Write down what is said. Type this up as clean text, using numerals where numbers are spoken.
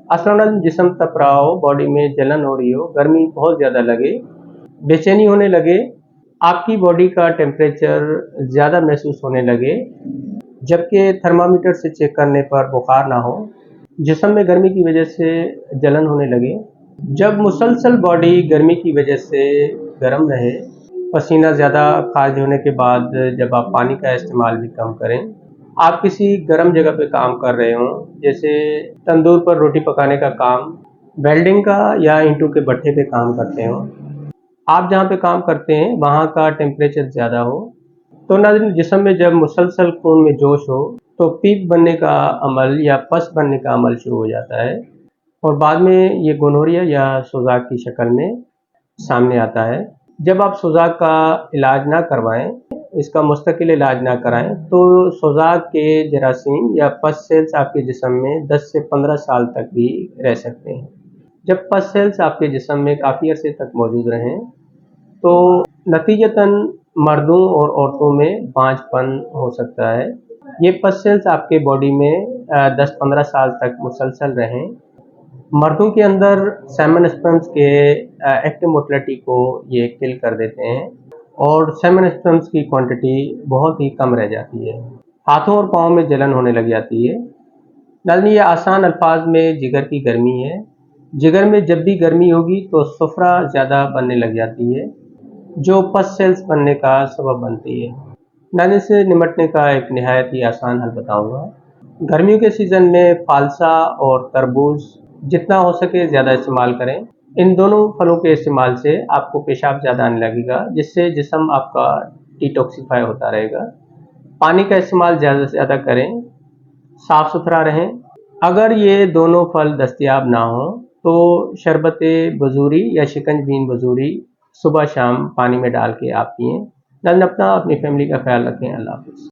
अचानक जिस्म तप रहा हो, बॉडी में जलन हो रही हो, गर्मी बहुत ज़्यादा लगे, बेचैनी होने लगे, आपकी बॉडी का टेम्परेचर ज़्यादा महसूस होने लगे, जबकि थर्मामीटर से चेक करने पर बुखार ना हो, जिस्म में गर्मी की वजह से जलन होने लगे, जब मुसलसल बॉडी गर्मी की वजह से गर्म रहे, पसीना ज़्यादा खारिज होने के बाद जब आप पानी का इस्तेमाल भी कम करें, आप किसी गर्म जगह पे काम कर रहे हों, जैसे तंदूर पर रोटी पकाने का काम, वेल्डिंग का या ईंटों के भट्ठे पे काम करते हों, आप जहाँ पे काम करते हैं वहाँ का टेम्परेचर ज़्यादा हो, तो नाज़रीन जिस्म में जब मुसलसल खून में जोश हो तो पीप बनने का अमल या पस बनने का अमल शुरू हो जाता है और बाद में ये गोनोरिया या सोजाक की शक्ल में सामने आता है। जब आप सोजाक का इलाज ना करवाएं, इसका मुस्तकिल इलाज ना कराएं, तो सोजाक के जरासीम या पस सेल्स आपके जिस्म में 10 से 15 साल तक भी रह सकते हैं। जब पस सेल्स आपके जिस्म में काफ़ी अरसे तक मौजूद रहें तो नतीजतन मर्दों और औरतों में बांझपन हो सकता है। ये पस सेल्स आपके बॉडी में 10-15 साल तक मुसलसल रहें, मर्दों के अंदर सेमन स्पर्म्स के एक्टिव मोटिलिटी को ये किल कर देते हैं और सेमन स्पर्म्स की क्वांटिटी बहुत ही कम रह जाती है। हाथों और पाँव में जलन होने लग जाती है। नाज़रीन ये आसान अल्फाज में जिगर की गर्मी है। जिगर में जब भी गर्मी होगी तो सुफरा ज़्यादा बनने लग जाती है, जो पस सेल्स बनने का सबब बनती है। नाज़रीन से निमटने का एक निहायत ही आसान हल बताऊंगा। गर्मियों के सीज़न में फालसा और तरबूज जितना हो सके ज़्यादा इस्तेमाल करें। इन दोनों फलों के इस्तेमाल से आपको पेशाब ज़्यादा आने लगेगा, जिससे जिस्म आपका डिटॉक्सिफाई होता रहेगा। पानी का इस्तेमाल ज़्यादा से ज़्यादा करें, साफ़ सुथरा रहें। अगर ये दोनों फल दस्तयाब ना हो तो शरबत बजूरी या शिकंजबीन बजूरी सुबह शाम पानी में डाल के आप पिएँ। नाज़रीन अपनी फैमिली का ख्याल रखें। अल्लाह हाफ़िज़।